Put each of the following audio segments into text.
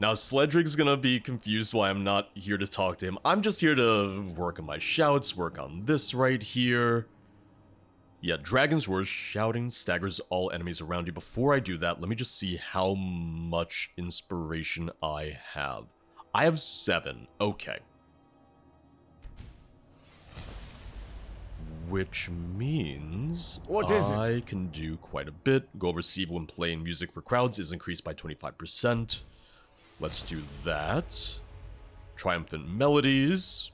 Now, Sledrig's gonna be confused why I'm not here to talk to him. I'm just here to work on my shouts, work on this right here. Yeah, Dragon's Roar shouting staggers all enemies around you. Before I do that, let me just see how much inspiration I have. I have 7. Okay. Which means I can do quite a bit. Go over see when playing music for crowds is increased by 25%. Let's do that. Triumphant melodies.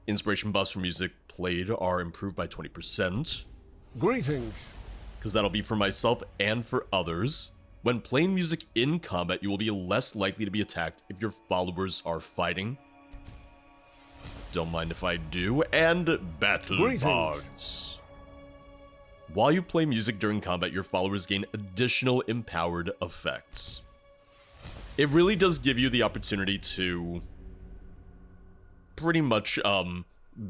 Inspiration buffs for music played are improved by 20%. Greetings. Because that'll be for myself and for others. When playing music in combat, you will be less likely to be attacked if your followers are fighting. Don't mind if I do. And Battle Bards. While you play music during combat, your followers gain additional empowered effects. It really does give you the opportunity to pretty much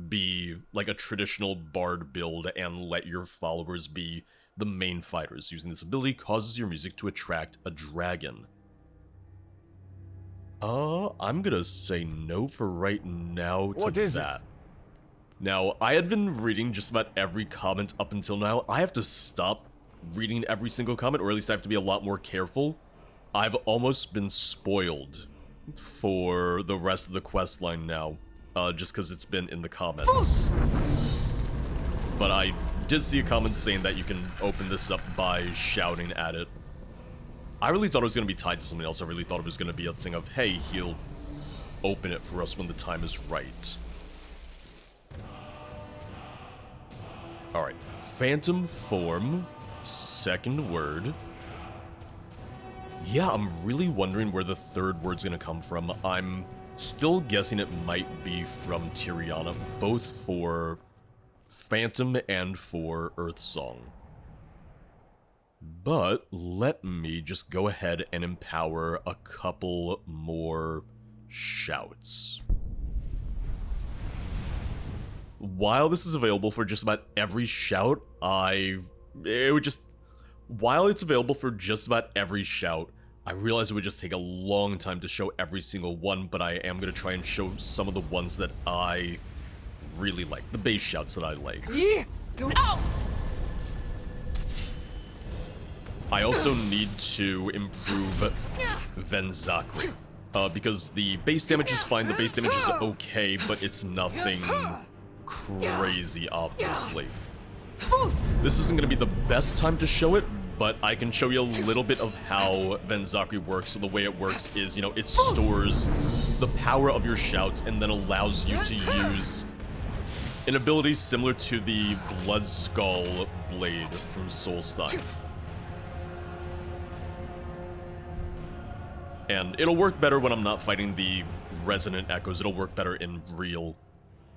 be like a traditional bard build and let your followers be the main fighters. Using this ability causes your music to attract a dragon. I'm gonna say no for right now to that. Now, I had been reading just about every comment up until now. I have to stop reading every single comment, or at least I have to be a lot more careful. I've almost been spoiled for the rest of the quest line now, just because it's been in the comments. But I did see a comment saying that you can open this up by shouting at it. I really thought it was going to be tied to something else. I really thought it was going to be a thing of, hey, he'll open it for us when the time is right. Alright, Phantom Form, second word. Yeah, I'm really wondering where the third word's going to come from. I'm still guessing it might be from Tiriana, both for Phantom and for Earth Song. But let me just go ahead and empower a couple more shouts. While this is available for just about every shout, while it's available for just about every shout, I realize it would just take a long time to show every single one, but I am going to try and show some of the ones that I really like, the base shouts that I like. I also need to improve Venzakri, because the base damage is fine, the base damage is okay, but it's nothing crazy, obviously. This isn't going to be the best time to show it, but I can show you a little bit of how Venzakri works. So the way it works is, you know, it stores the power of your shouts and then allows you to use an ability similar to the Blood Skull Blade from Solstein. And it'll work better when I'm not fighting the resonant echoes. It'll work better in real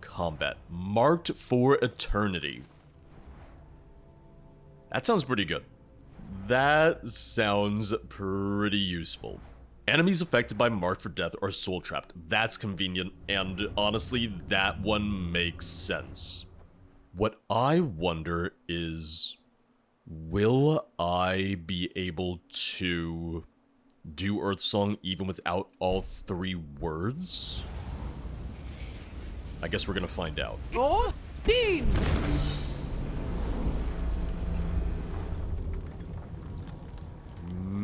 combat. Marked for Eternity. That sounds pretty good. That sounds pretty useful. Enemies affected by Marked for Death are soul trapped. That's convenient, and honestly, that one makes sense. What I wonder is, will I be able to do Earthsong even without all 3 words? I guess we're gonna find out.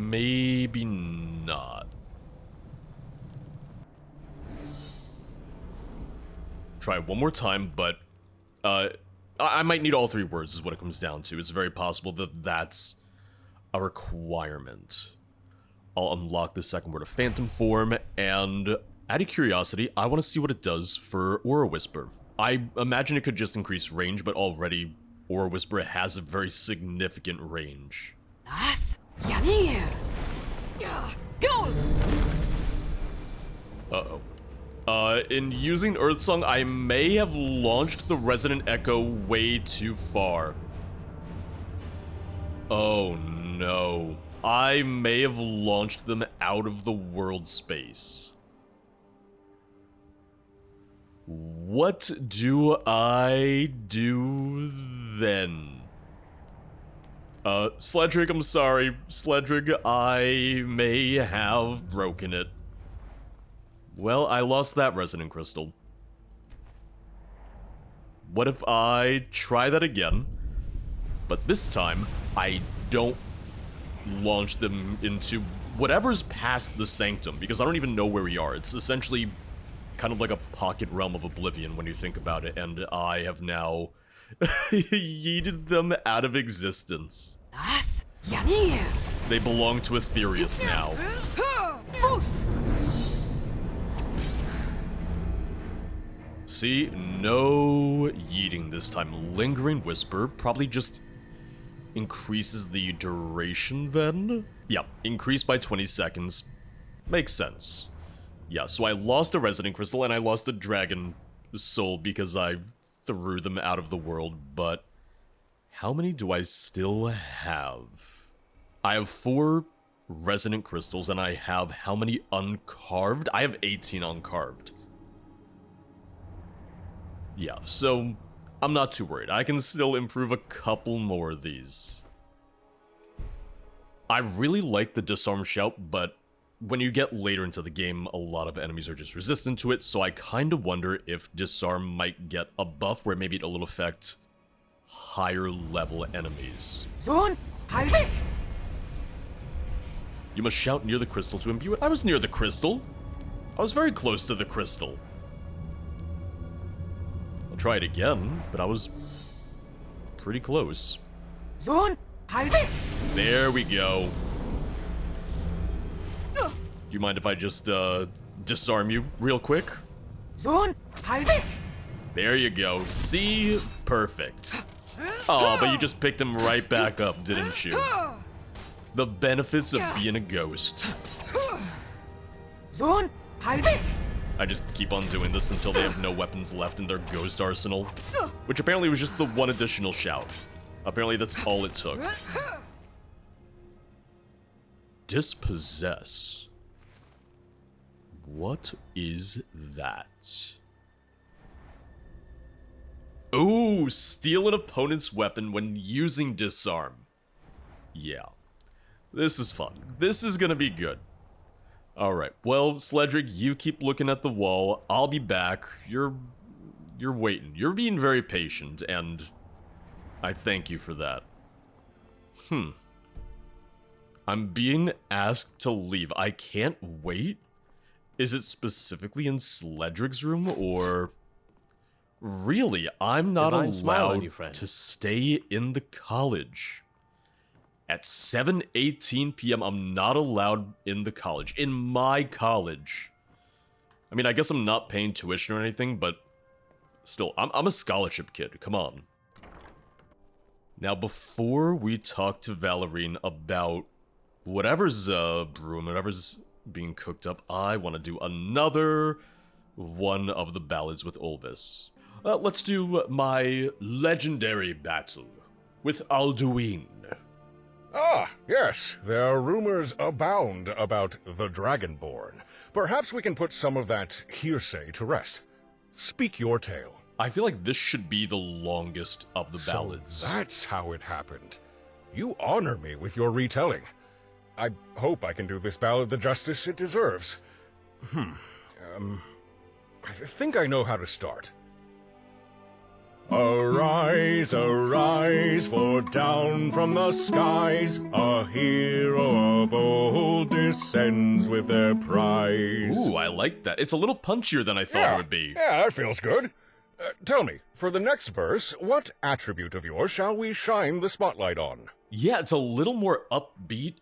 Maybe not. Try one more time, but I might need all 3 words is what it comes down to. It's very possible that that's a requirement. I'll unlock the second word of Phantom Form, and out of curiosity, I want to see what it does for Aura Whisper. I imagine it could just increase range, but already Aura Whisper has a very significant range. Uh-oh. In using Earthsong, I may have launched the Resonant Echo way too far. Oh no. I may have launched them out of the world space. What do I do then? Sledrig, I'm sorry. Sledrig, I may have broken it. Well, I lost that Resonant Crystal. What if I try that again, but this time I don't launch them into whatever's past the Sanctum, because I don't even know where we are. It's essentially kind of like a pocket realm of oblivion when you think about it, and I have now yeeted them out of existence. They belong to Aetherius now. See, no yeeting this time. Lingering Whisper probably just increases the duration then? Yeah, increased by 20 seconds. Makes sense. Yeah, so I lost a Resonant Crystal and I lost a Dragon Soul because I threw them out of the world, but how many do I still have? I have 4 Resonant Crystals and I have how many uncarved? I have 18 uncarved. Yeah, so I'm not too worried. I can still improve a couple more of these. I really like the Disarm Shout, but when you get later into the game, a lot of enemies are just resistant to it, so I kind of wonder if Disarm might get a buff where maybe it'll affect higher level enemies. You must shout near the crystal to imbue it. I was near the crystal. I was very close to the crystal. I'll try it again, but I was pretty close. There we go. Do you mind if I just disarm you real quick? There you go. See? Perfect. Oh, but you just picked him right back up, didn't you? The benefits of being a ghost. I just keep on doing this until they have no weapons left in their ghost arsenal. Which apparently was just the one additional shout. Apparently that's all it took. Dispossess. What is that? Ooh, steal an opponent's weapon when using disarm. Yeah. This is fun. This is gonna be good. Alright, well, Sledric, you keep looking at the wall. I'll be back. You're waiting. You're being very patient, and I thank you for that. I'm being asked to leave. I can't wait? Is it specifically in Sledric's room, or... Really, I'm not allowed to stay in the college. At 7:18 p.m., I'm not allowed in the college. In my college. I mean, I guess I'm not paying tuition or anything, but still, I'm a scholarship kid. Come on. Now, before we talk to Valérine about whatever's brewing, whatever's being cooked up, I want to do another one of the ballads with Ulvis. Let's do my legendary battle with Alduin. Ah, yes, there are rumors abound about the Dragonborn. Perhaps we can put some of that hearsay to rest. Speak your tale. I feel like this should be the longest of the ballads. So that's how it happened. You honor me with your retelling. I hope I can do this ballad the justice it deserves. I think I know how to start. Arise, arise, for down from the skies a hero of old descends with their prize. Ooh, I like that. It's a little punchier than I thought it would be. Yeah, that feels good. Tell me, for the next verse, what attribute of yours shall we shine the spotlight on? Yeah, it's a little more upbeat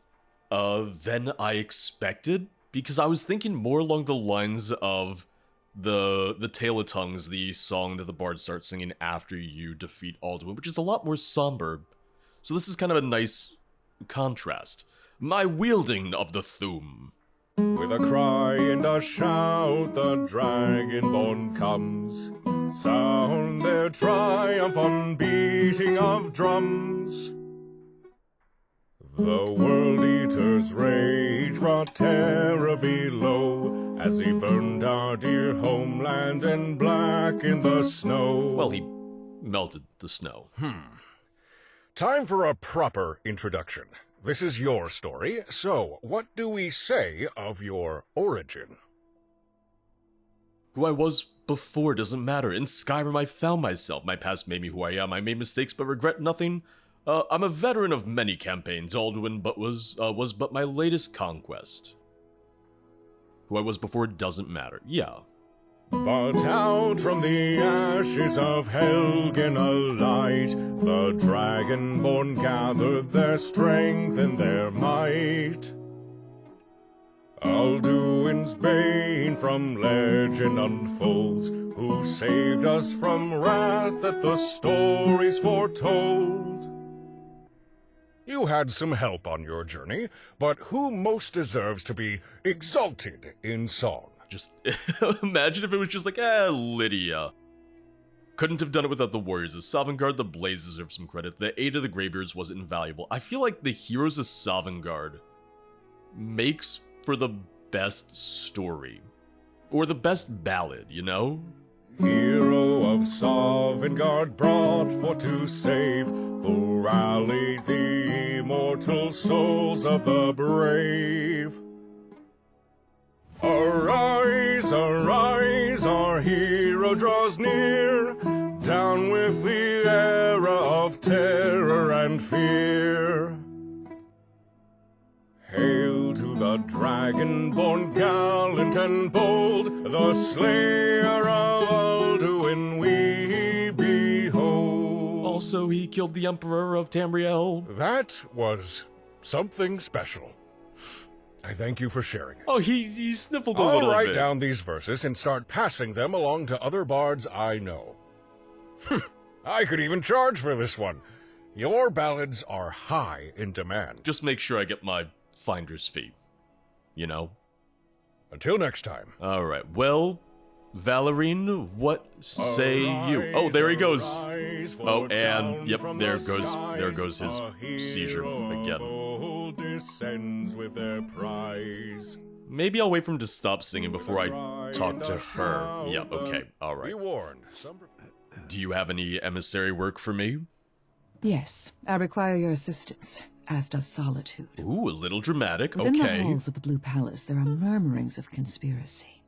than I expected, because I was thinking more along the lines of the Tale of Tongues, the song that the Bards start singing after you defeat Alduin, which is a lot more somber. So this is kind of a nice contrast. My wielding of the Thuum. With a cry and a shout, the Dragonborn comes. Sound their triumph on beating of drums. The World-Eater's rage brought terror below, as he burned our dear homeland and blackened the snow. Well, he melted the snow. Time for a proper introduction. This is your story, so what do we say of your origin? Who I was before doesn't matter. In Skyrim, I found myself. My past made me who I am. I made mistakes, but regret nothing. I'm a veteran of many campaigns. Alduin was but my latest conquest. Who I was before doesn't matter. Yeah. But out from the ashes of Helgen a light, the Dragonborn gathered their strength and their might. Alduin's bane from legend unfolds, who saved us from wrath that the stories foretold. You had some help on your journey, but who most deserves to be exalted in song? Just imagine if it was just like, Lydia. Couldn't have done it without the warriors of Sovngarde. The Blaze deserve some credit. The aid of the Greybeards was invaluable. I feel like the heroes of Sovngarde makes for the best story. Or the best ballad, you know? Hero of Sovngarde brought for to save, who rallied the immortal souls of the brave. Arise, arise, our hero draws near, down with the era of terror and fear. Hail to the Dragonborn gallant and bold, the slayer of Alduin we behold. Also, he killed the Emperor of Tamriel. That was something special. I thank you for sharing it. Oh, he sniffled a I'll little bit. write down these verses and start passing them along to other bards I know. I could even charge for this one. Your ballads are high in demand. Just make sure I get my finder's fee. You know? Until next time. Alright, well, Valerine, what say you? Oh, there he goes. Oh, and, yep, there goes his seizure again. Descends with their prize. Maybe I'll wait for him to stop singing before I talk to her. Yeah, okay, alright. Be warned. Do you have any emissary work for me? Yes, I require your assistance, as does Solitude. Ooh, a little dramatic, Within okay. the halls of the Blue Palace, there are murmurings of conspiracy.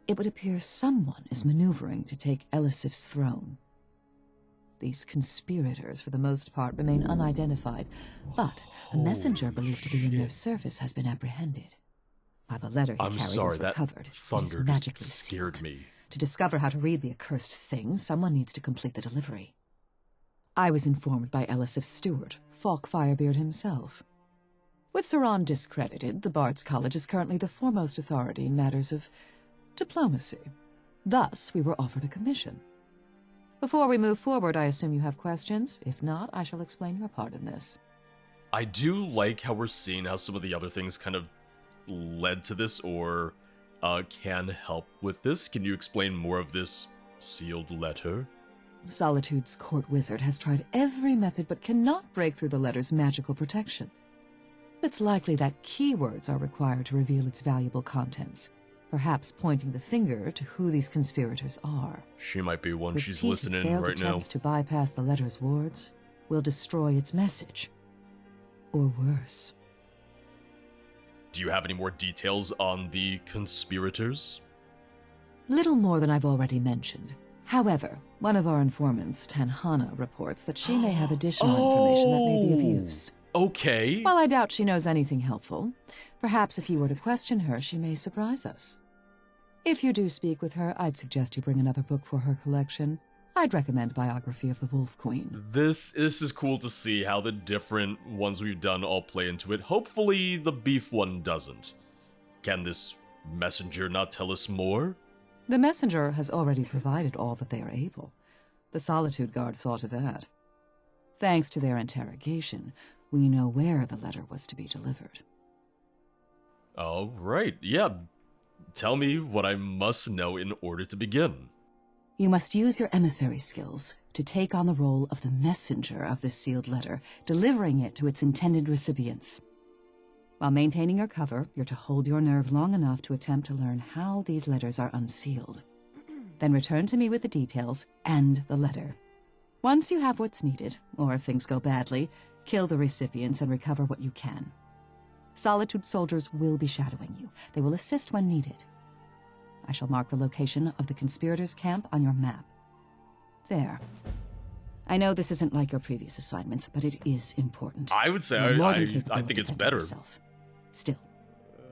It would appear someone is maneuvering to take Elisif's throne. These conspirators, for the most part, remain unidentified, but a messenger believed to be in their service has been apprehended. While the letter he carried was recovered, thunder it is magically just scared sealed. me. To discover how to read the accursed thing, someone needs to complete the delivery. I was informed by Elisif's steward, Falk Firebeard himself. With Saran discredited, the Bards College is currently the foremost authority in matters of diplomacy. Thus, we were offered a commission. Before we move forward, I assume you have questions. If not, I shall explain your part in this. I do like how we're seeing how some of the other things kind of led to this or can help with this. Can you explain more of this sealed letter? Solitude's court wizard has tried every method but cannot break through the letter's magical protection. It's likely that keywords are required to reveal its valuable contents, perhaps pointing the finger to who these conspirators are. She might be one. She's Repeated listening failed right now. attempts to bypass the letter's wards will destroy its message. Or worse. Do you have any more details on the conspirators? Little more than I've already mentioned. However, one of our informants, Tanhana, reports that she may have additional information that may be of use. Okay. While I doubt she knows anything helpful, perhaps if you were to question her, she may surprise us. If you do speak with her, I'd suggest you bring another book for her collection. I'd recommend Biography of the Wolf Queen. This is cool to see how the different ones we've done all play into it. Hopefully the beef one doesn't. Can this messenger not tell us more? The messenger has already provided all that they are able. The Solitude Guard saw to that. Thanks to their interrogation, we know where the letter was to be delivered. All right, yeah. Tell me what I must know in order to begin. You must use your emissary skills to take on the role of the messenger of this sealed letter, delivering it to its intended recipients. While maintaining your cover, you're to hold your nerve long enough to attempt to learn how these letters are unsealed. Then return to me with the details and the letter. Once you have what's needed, or if things go badly, kill the recipients and recover what you can. Solitude soldiers will be shadowing you. They will assist when needed. I shall mark the location of the conspirators' camp on your map. There. I know this isn't like your previous assignments, but it is important. I would say You're more than I capable think of it's defending better. yourself. Still,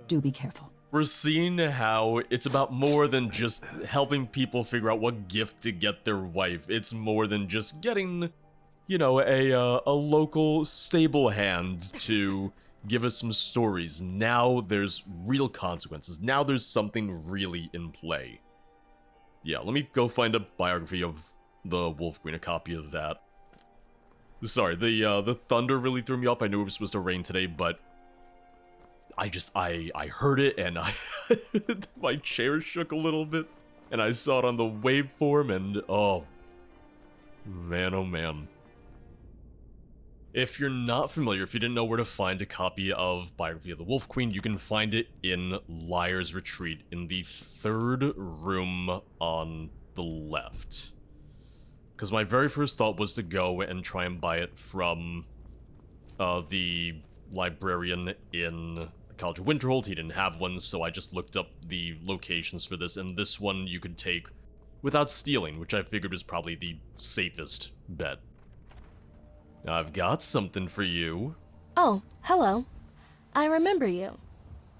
do be careful. We're seeing how it's about more than just helping people figure out what gift to get their wife. It's more than just getting, you know, a local stable hand to give us some stories. Now there's real consequences. Now there's something really in play. Yeah, let me go find a biography of the Wolf Queen, a copy of that. Sorry, the thunder really threw me off. I knew it was supposed to rain today, but I heard it and my chair shook a little bit, and I saw it on the waveform, and oh man. If you're not familiar, if you didn't know where to find a copy of Biography of the Wolf Queen, you can find it in Liar's Retreat in the third room on the left. Because my very first thought was to go and try and buy it from the librarian in the College of Winterhold. He didn't have one, so I just looked up the locations for this, and this one you could take without stealing, which I figured was probably the safest bet. I've got something for you. Oh, hello. I remember you.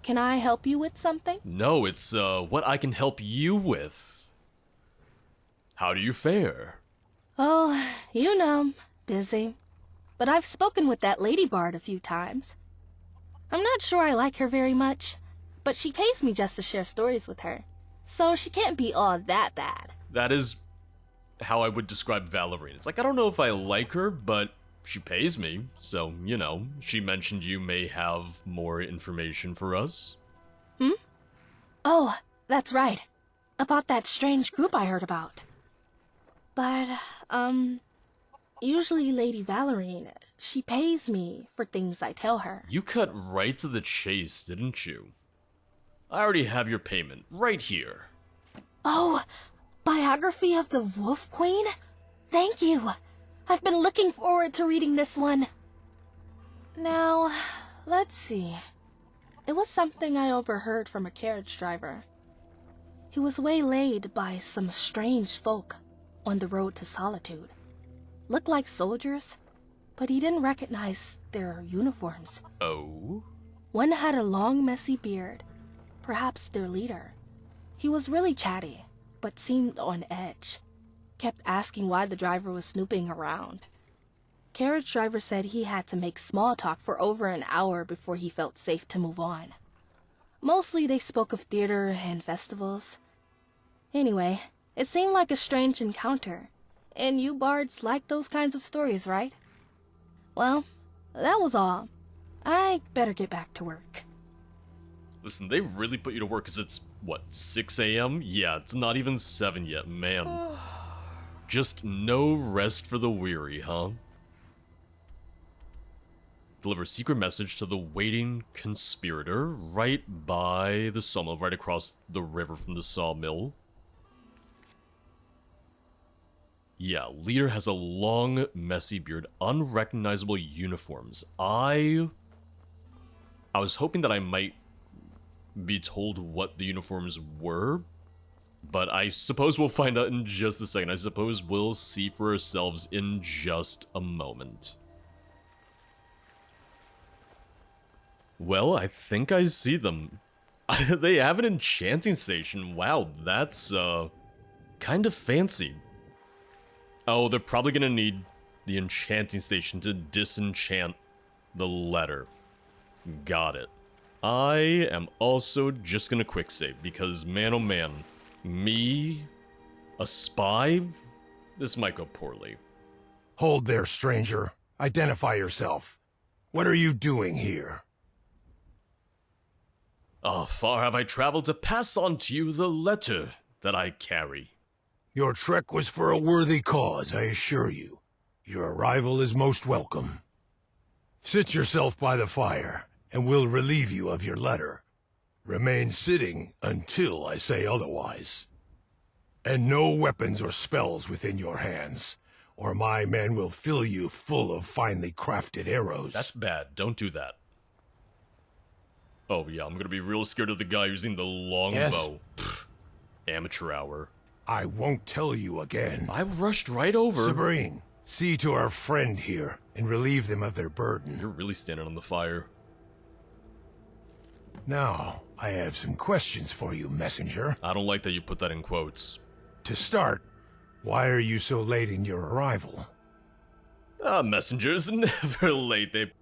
Can I help you with something? No, it's what I can help you with. How do you fare? Oh, you know, busy. But I've spoken with that lady Bard a few times. I'm not sure I like her very much, but she pays me just to share stories with her. So she can't be all that bad. That is how I would describe Valerian. It's like, I don't know if I like her, but she pays me, so, you know, she mentioned you may have more information for us. Oh, that's right. About that strange group I heard about. But, usually Lady Valerian, she pays me for things I tell her. You cut right to the chase, didn't you? I already have your payment, right here. Oh, Biography of the Wolf Queen? Thank you. I've been looking forward to reading this one. Now, let's see. It was something I overheard from a carriage driver. He was waylaid by some strange folk on the road to Solitude. Looked like soldiers, but he didn't recognize their uniforms. Oh? One had a long, messy beard, perhaps their leader. He was really chatty, but seemed on edge. Kept asking why the driver was snooping around. Carriage driver said he had to make small talk for over an hour before he felt safe to move on. Mostly they spoke of theater and festivals. Anyway, it seemed like a strange encounter, and you bards like those kinds of stories, right? Well, that was all. I better get back to work. Listen, they really put you to work because it's, what, 6 a.m.? Yeah, it's not even 7 yet, man. Just no rest for the weary, huh? Deliver secret message to the waiting conspirator right by the sawmill, right across the river from the sawmill. Yeah, leader has a long, messy beard, unrecognizable uniforms. I was hoping that I might be told what the uniforms were, but I suppose we'll find out in just a second. I suppose we'll see for ourselves in just a moment. Well, I think I see them. They have an enchanting station. Wow, that's, kind of fancy. Oh, they're probably gonna need the enchanting station to disenchant the letter. Got it. I am also just gonna quick save, because man oh man, me, a spy? This might go poorly. Hold there, stranger. Identify yourself. What are you doing here? Far have I traveled to pass on to you the letter that I carry. Your trek was for a worthy cause, I assure you. Your arrival is most welcome. Sit yourself by the fire, and we'll relieve you of your letter. Remain sitting until I say otherwise. And no weapons or spells within your hands, or my men will fill you full of finely crafted arrows. That's bad. Don't do that. Oh yeah, I'm gonna be real scared of the guy using the longbow. Amateur hour. I won't tell you again. I rushed right over. Sabrine, see to our friend here and relieve them of their burden. You're really standing on the fire. Now, I have some questions for you, messenger. I don't like that you put that in quotes. To start, why are you so late in your arrival? Messengers never late. They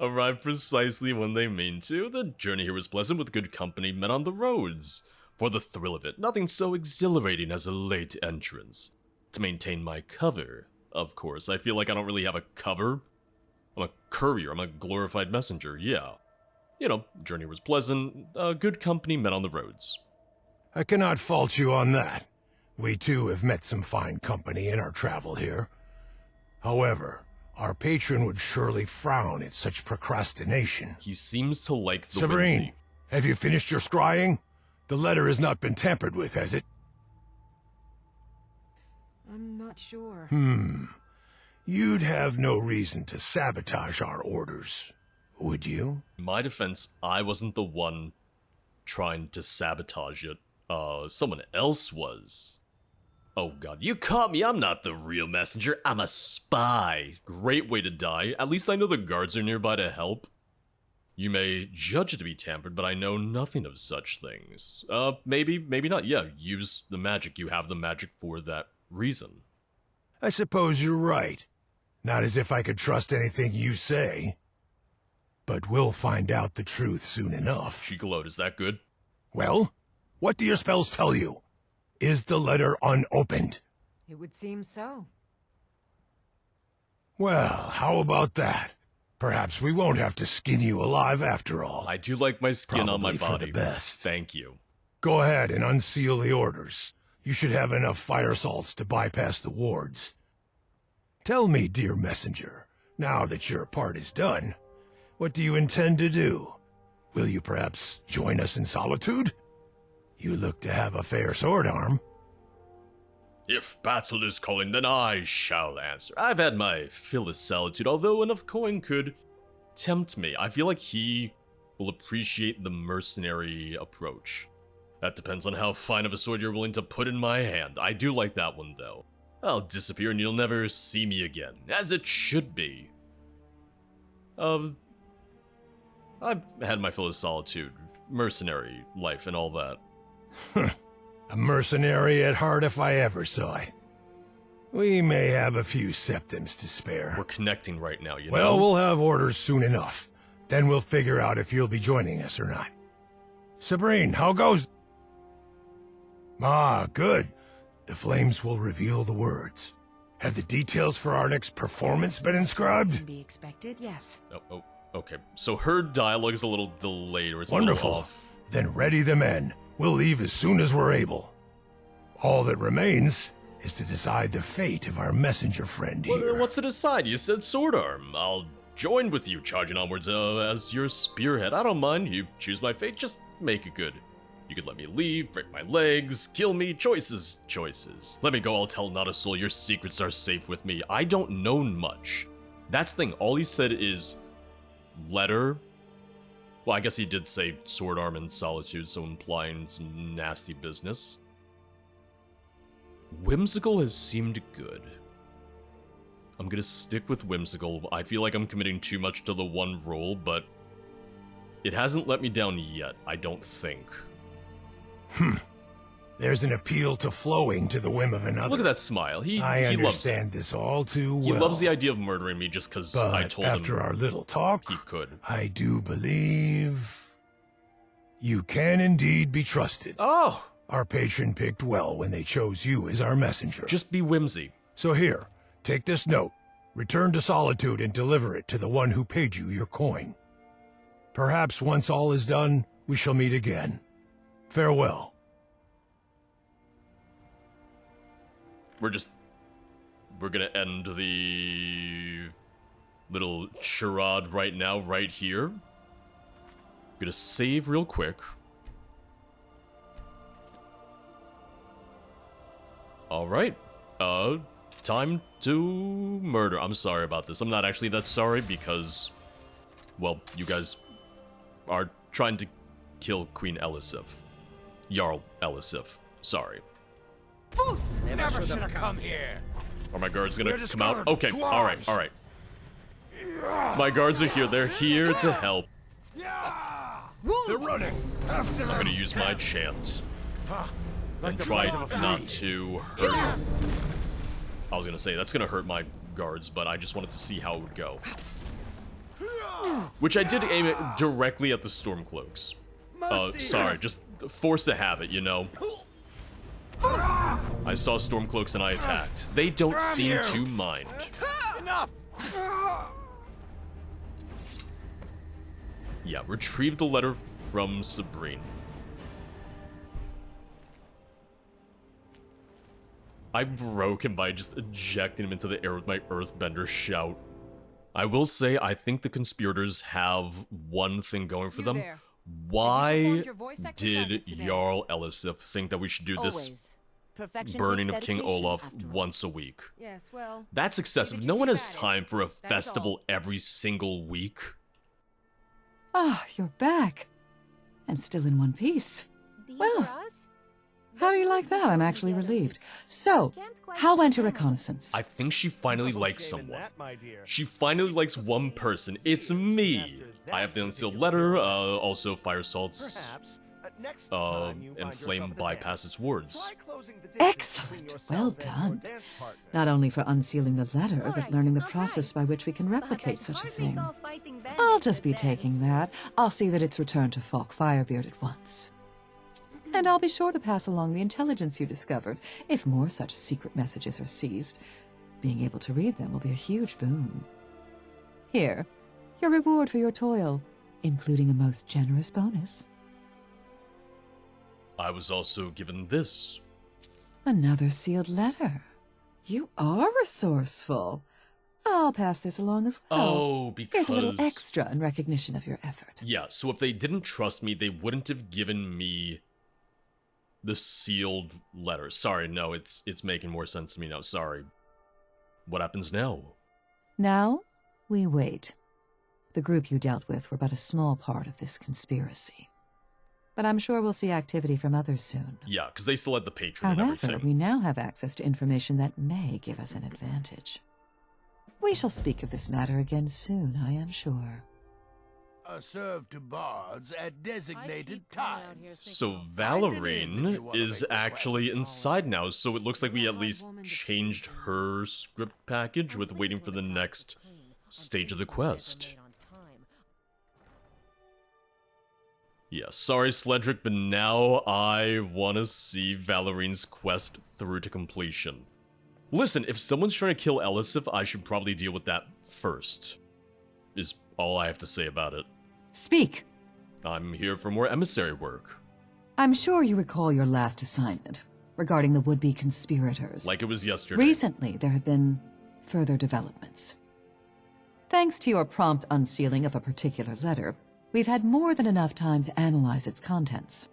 arrive precisely when they mean to. The journey here was pleasant with good company met on the roads. For the thrill of it, nothing so exhilarating as a late entrance. To maintain my cover, of course. I feel like I don't really have a cover. I'm a courier, I'm a glorified messenger, yeah. You know, journey was pleasant, good company met on the roads. I cannot fault you on that. We too have met some fine company in our travel here. However, our patron would surely frown at such procrastination. He seems to like the Sabrine, whimsy. have you finished your scrying? The letter has not been tampered with, has it? I'm not sure. You'd have no reason to sabotage our orders, would you? In my defense, I wasn't the one trying to sabotage it. Someone else was. Oh god, you caught me! I'm not the real messenger, I'm a spy! Great way to die. At least I know the guards are nearby to help. You may judge it to be tampered, but I know nothing of such things. Maybe not. Yeah, use the magic. You have the magic for that reason. I suppose you're right. Not as if I could trust anything you say. But we'll find out the truth soon enough. She glowed. Is that good? Well, what do your spells tell you? Is the letter unopened? It would seem so. Well, how about that? Perhaps we won't have to skin you alive after all. I do like my skin on my Probably body. for the best. Thank you. Go ahead and unseal the orders. You should have enough fire salts to bypass the wards. Tell me, dear messenger, now that your part is done, what do you intend to do? Will you perhaps join us in Solitude? You look to have a fair sword arm. If battle is calling, then I shall answer. I've had my fill of Solitude, although enough coin could tempt me. I feel like he will appreciate the mercenary approach. That depends on how fine of a sword you're willing to put in my hand. I do like that one, though. I'll disappear and you'll never see me again, as it should be. I've had my fill of Solitude, mercenary life, and all that. A mercenary at heart if I ever saw it. We may have a few septims to spare. We're connecting right now, you know? Well, we'll have orders soon enough. Then we'll figure out if you'll be joining us or not. Sabrine, how goes? Ah, good. The flames will reveal the words. Have the details for our next performance been Can inscribed? be expected, yes. Oh, okay. So her dialogue is a little delayed, or it's a Wonderful. little off. Then ready the men. We'll leave as soon as we're able. All that remains is to decide the fate of our messenger friend here. What's to decide? You said sword arm. I'll join with you, charging onwards as your spearhead. I don't mind. You choose my fate, just make it good. You could let me leave, break my legs, kill me. Choices. Let me go, I'll tell not a soul. Your secrets are safe with me. I don't know much. That's the thing. All he said is letter. Well, I guess he did say sword arm and Solitude, so implying some nasty business. Whimsical has seemed good. I'm gonna stick with Whimsical. I feel like I'm committing too much to the one role, but it hasn't let me down yet, I don't think. There's an appeal to flowing to the whim of another. Look at that smile. He I loves it. understand this all too well. He loves the idea of murdering me just because But I told after him our little talk, he could. I do believe you can indeed be trusted. Oh! Our patron picked well when they chose you as our messenger. Just be whimsy. So here, take this note. Return to Solitude and deliver it to the one who paid you your coin. Perhaps once all is done, we shall meet again. Farewell. We're gonna end the little charade right now, right here. Gonna save real quick. Alright. Time to murder. I'm sorry about this. I'm not actually that sorry because, well, you guys are trying to kill Queen Elisif. Jarl Elisif. Sorry. Foos! Never should have come here. Are my guards gonna You're come out? discovered. Okay, Dwarves. alright. My guards are here. They're here to help. They're running. After them. I'm gonna use my chance. And try not to hurt. I was gonna say, that's gonna hurt my guards, but I just wanted to see how it would go. Which I did aim it directly at the Stormcloaks. Sorry, just force to have it, you know? I saw Stormcloaks and I attacked. They don't seem to mind. Enough. Yeah, retrieve the letter from Sabrine. I broke him by just ejecting him into the air with my Earthbender shout. I will say, I think the conspirators have one thing going for them. There. Why your voice did exercises today? Jarl Elisif think that we should do this Always. Perfection burning takes of King dedication, Olaf after all. once a week? Yes, well. That's excessive. did No you one keep has at it? time for a That's festival all. every single week. Ah, you're back. And still in one piece. Well, how do you like that? I'm actually relieved. So, how went your reconnaissance? I think she finally likes someone. She finally likes one person. It's me. I have the unsealed letter, also fire salts, and flame bypass its wards. Excellent. Well done. Not only for unsealing the letter, but learning the process by which we can replicate such a thing. I'll just be taking that. I'll see that it's returned to Falk Firebeard at once. And I'll be sure to pass along the intelligence you discovered, if more such secret messages are seized. Being able to read them will be a huge boon. Here, your reward for your toil, including a most generous bonus. I was also given this. Another sealed letter. You are resourceful. I'll pass this along as well. Oh, because... Here's a little extra in recognition of your effort. Yeah, so if they didn't trust me, they wouldn't have given me the sealed letter. Sorry, no, it's making more sense to me now. Sorry. What happens now? Now, we wait. The group you dealt with were but a small part of this conspiracy. But I'm sure we'll see activity from others soon. Yeah, because they still had the patron and However, everything. we now have access to information that may give us an advantage. We shall speak of this matter again soon, I am sure. Served to bards at designated times. So Valorine is actually inside now, so it looks like we at least changed her script package with waiting for the next stage of the quest. Yeah, sorry Sledric, but now I want to see Valorine's quest through to completion. Listen, if someone's trying to kill Elisif, I should probably deal with that first, is all I have to say about it. Speak! I'm here for more emissary work. I'm sure you recall your last assignment, regarding the would-be conspirators. Like it was yesterday. Recently, there have been further developments. Thanks to your prompt unsealing of a particular letter, we've had more than enough time to analyze its contents.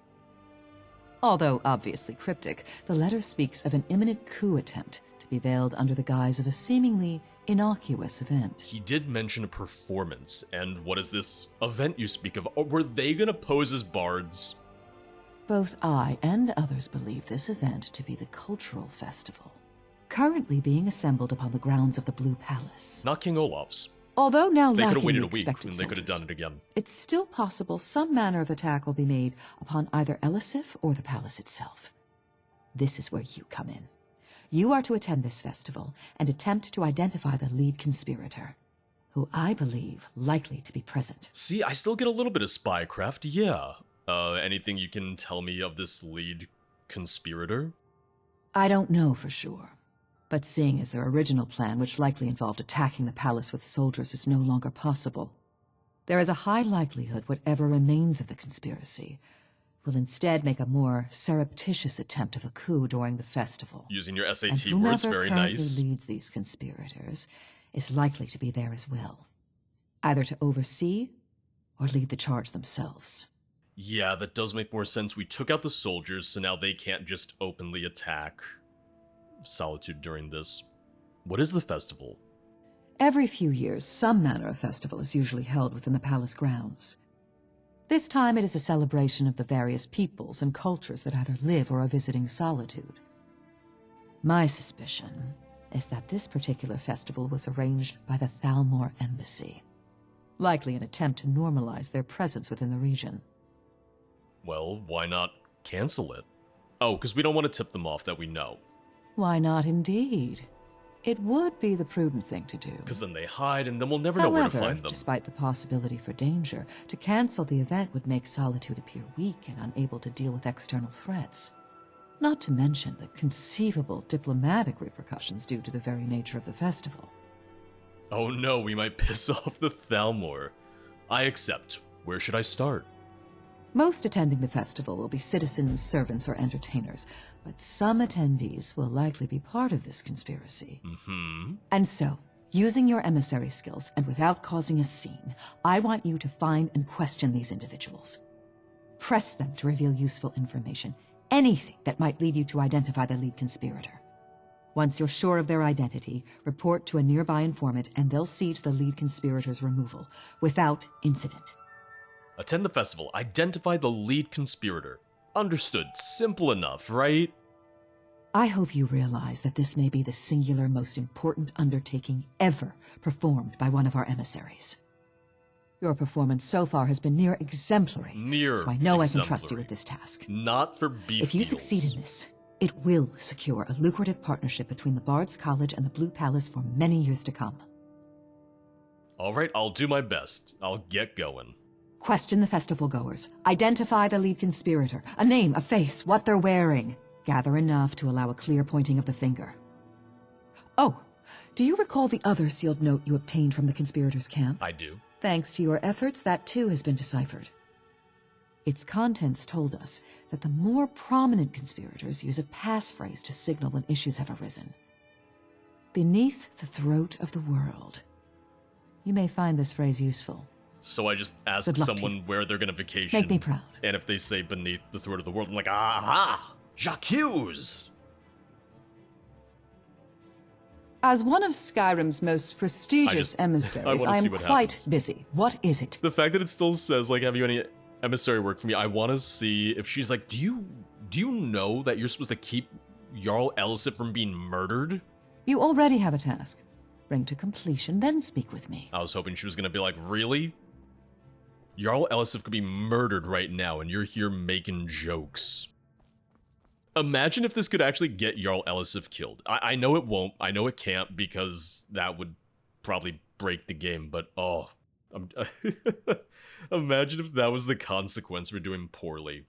Although obviously cryptic, the letter speaks of an imminent coup attempt to be veiled under the guise of a seemingly innocuous event. He did mention a performance, and what is this event you speak of? Or were they gonna pose as bards? Both I and others believe this event to be the cultural festival, currently being assembled upon the grounds of the Blue Palace. Not King Olaf's. Although now They could lacking have waited the a week, expected and they could have soldiers, done it again. it's still possible some manner of attack will be made upon either Elisif or the palace itself. This is where you come in. You are to attend this festival and attempt to identify the lead conspirator, who I believe likely to be present. See, I still get a little bit of spycraft, yeah. Anything you can tell me of this lead conspirator? I don't know for sure, but seeing as their original plan, which likely involved attacking the palace with soldiers, is no longer possible, there is a high likelihood whatever remains of the conspiracy will instead make a more surreptitious attempt of a coup during the festival. Using your And SAT whomever words, very currently nice. leads these conspirators is likely to be there as well, either to oversee or lead the charge themselves. Yeah, that does make more sense. We took out the soldiers, so now they can't just openly attack Solitude during this. What is the festival? Every few years, some manner of festival is usually held within the palace grounds. This time it is a celebration of the various peoples and cultures that either live or are visiting Solitude. My suspicion is that this particular festival was arranged by the Thalmor Embassy, likely an attempt to normalize their presence within the region. Well, why not cancel it? Oh, because we don't want to tip them off that we know. Why not indeed? It would be the prudent thing to do. Because then they hide and then we'll never know where to find them. Despite the possibility for danger, to cancel the event would make Solitude appear weak and unable to deal with external threats. Not to mention the conceivable diplomatic repercussions due to the very nature of the festival. Oh no, we might piss off the Thalmor. I accept. Where should I start? Most attending the festival will be citizens, servants, or entertainers, but some attendees will likely be part of this conspiracy. And so, using your emissary skills and without causing a scene, I want you to find and question these individuals. Press them to reveal useful information, anything that might lead you to identify the lead conspirator. Once you're sure of their identity, report to a nearby informant and they'll see to the lead conspirator's removal, without incident. Attend the festival. Identify the lead conspirator. Understood. Simple enough, right? I hope you realize that this may be the singular most important undertaking ever performed by one of our emissaries. Your performance so far has been near exemplary, so I know I can trust you with this task. Not for beef If you deals. succeed in this, it will secure a lucrative partnership between the Bards College and the Blue Palace for many years to come. Alright, I'll do my best. I'll get going. Question the festival goers. Identify the lead conspirator. A name, a face, what they're wearing. Gather enough to allow a clear pointing of the finger. Oh, do you recall the other sealed note you obtained from the conspirators' camp? I do. Thanks to your efforts, that too has been deciphered. Its contents told us that the more prominent conspirators use a passphrase to signal when issues have arisen. Beneath the throat of the world. You may find this phrase useful. So I just ask Good luck to someone you. where they're gonna vacation. Make me proud. And if they say beneath the throat of the world, I'm like, aha! J'accuse! As one of Skyrim's most prestigious I emissaries, wanna I see am what quite happens. busy. What is it? The fact that it still says, like, have you any emissary work for me? I want to see if she's like, do you know that you're supposed to keep Jarl Elisif from being murdered? You already have a task. Bring to completion, then speak with me. I was hoping she was gonna be like, really? Jarl Elisif could be murdered right now, and you're here making jokes. Imagine if this could actually get Jarl Elisif killed. I know it won't. I know it can't, because that would probably break the game, but oh. Imagine if that was the consequence for doing poorly.